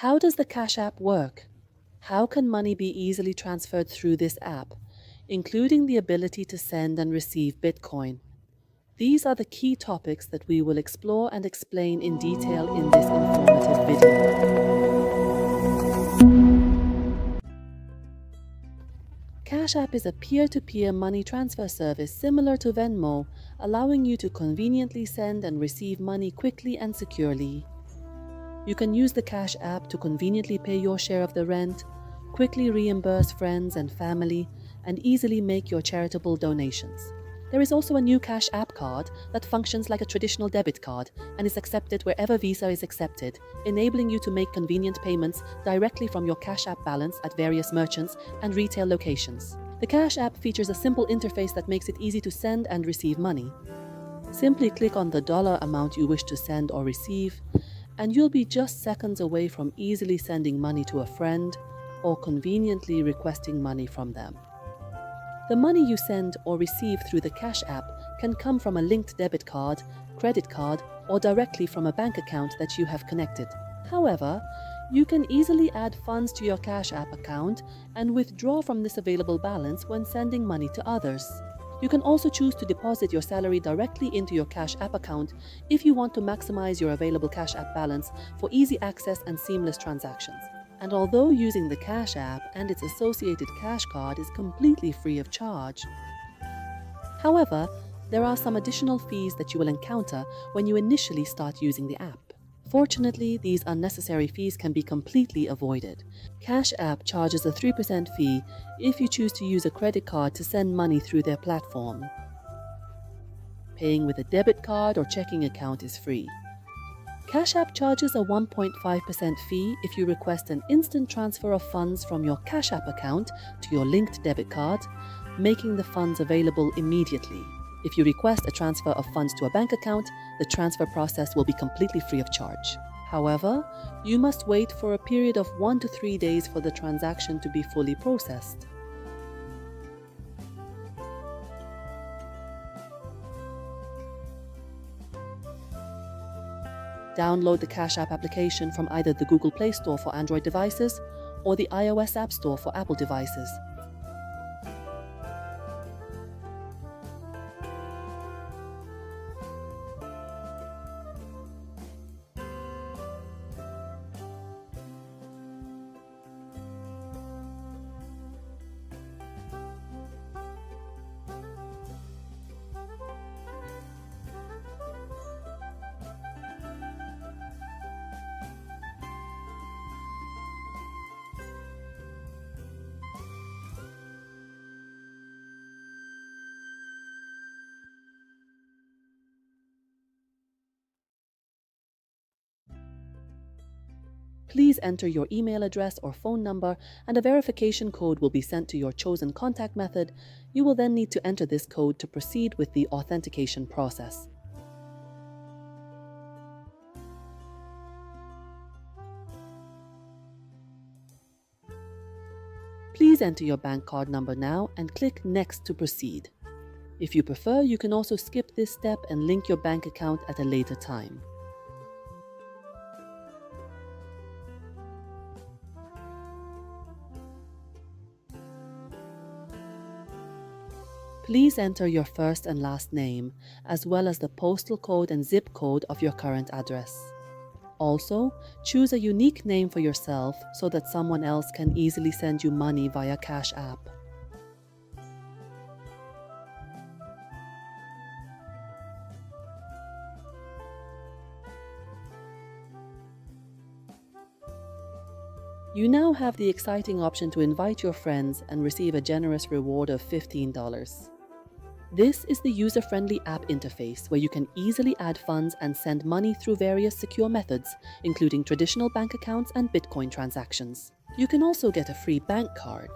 How does the Cash App work? How can money be easily transferred through this app, including the ability to send and receive Bitcoin? These are the key topics that we will explore and explain in detail in this informative video. Cash App is a peer-to-peer money transfer service similar to Venmo, allowing you to conveniently send and receive money quickly and securely. You can use the Cash App to conveniently pay your share of the rent, quickly reimburse friends and family, and easily make your charitable donations. There is also a new Cash App card that functions like a traditional debit card and is accepted wherever Visa is accepted, enabling you to make convenient payments directly from your Cash App balance at various merchants and retail locations. The Cash App features a simple interface that makes it easy to send and receive money. Simply click on the dollar amount you wish to send or receive, and you'll be just seconds away from easily sending money to a friend or conveniently requesting money from them. The money you send or receive through the Cash App can come from a linked debit card, credit card, or directly from a bank account that you have connected. However, you can easily add funds to your Cash App account and withdraw from this available balance when sending money to others. You can also choose to deposit your salary directly into your Cash App account if you want to maximize your available Cash App balance for easy access and seamless transactions. And although using the Cash App and its associated cash card is completely free of charge, however, there are some additional fees that you will encounter when you initially start using the app. Fortunately, these unnecessary fees can be completely avoided. Cash App charges a 3% fee if you choose to use a credit card to send money through their platform. Paying with a debit card or checking account is free. Cash App charges a 1.5% fee if you request an instant transfer of funds from your Cash App account to your linked debit card, making the funds available immediately. If you request a transfer of funds to a bank account, the transfer process will be completely free of charge. However, you must wait for a period of 1 to 3 days for the transaction to be fully processed. Download the Cash App application from either the Google Play Store for Android devices or the iOS App Store for Apple devices. Please enter your email address or phone number, and a verification code will be sent to your chosen contact method. You will then need to enter this code to proceed with the authentication process. Please enter your bank card number now and click Next to proceed. If you prefer, you can also skip this step and link your bank account at a later time. Please enter your first and last name, as well as the postal code and zip code of your current address. Also, choose a unique name for yourself so that someone else can easily send you money via Cash App. You now have the exciting option to invite your friends and receive a generous reward of $15. This is the user-friendly app interface where you can easily add funds and send money through various secure methods, including traditional bank accounts and Bitcoin transactions. You can also get a free bank card.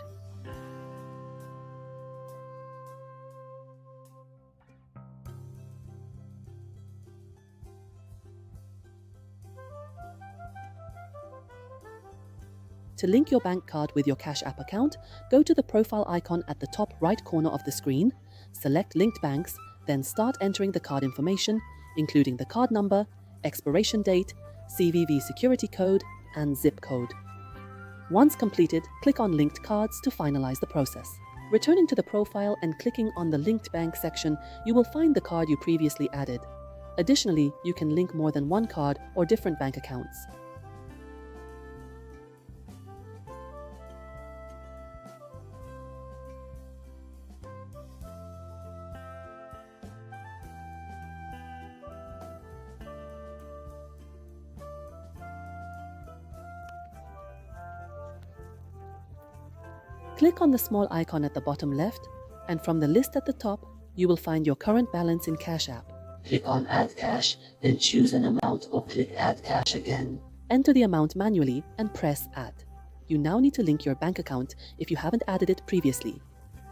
To link your bank card with your Cash App account, go to the profile icon at the top right corner of the screen, select Linked Banks, then start entering the card information, including the card number, expiration date, CVV security code, and zip code. Once completed, click on Linked Cards to finalize the process. Returning to the profile and clicking on the Linked Bank section, you will find the card you previously added. Additionally, you can link more than one card or different bank accounts. Click on the small icon at the bottom left, and from the list at the top, you will find your current balance in Cash App. Click on Add Cash, then choose an amount or click Add Cash again. Enter the amount manually and press Add. You now need to link your bank account if you haven't added it previously.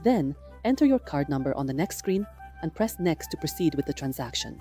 Then, enter your card number on the next screen and press Next to proceed with the transaction.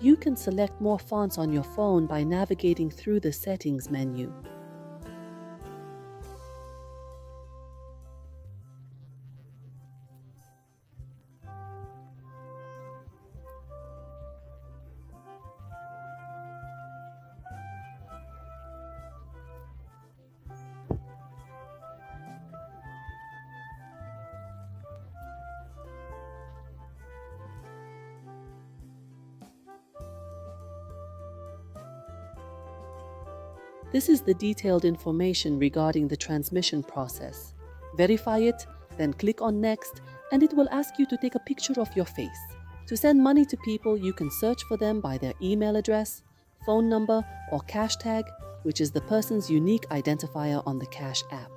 You can select more fonts on your phone by navigating through the Settings menu. This is the detailed information regarding the transmission process. Verify it, then click on Next, and it will ask you to take a picture of your face. To send money to people, you can search for them by their email address, phone number, or cash tag, which is the person's unique identifier on the Cash App.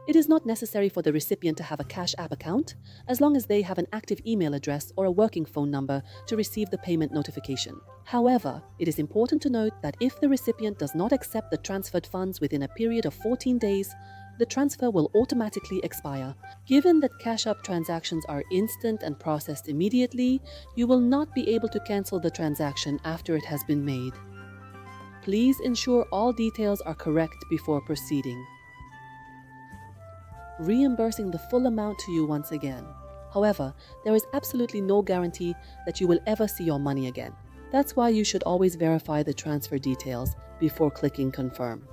It is not necessary for the recipient to have a Cash App account, as long as they have an active email address or a working phone number to receive the payment notification. However, it is important to note that if the recipient does not accept the transferred funds within a period of 14 days, the transfer will automatically expire. Given that Cash App transactions are instant and processed immediately, you will not be able to cancel the transaction after it has been made. Please ensure all details are correct before proceeding. Reimbursing the full amount to you once again. However, there is absolutely no guarantee that you will ever see your money again. That's why you should always verify the transfer details before clicking Confirm.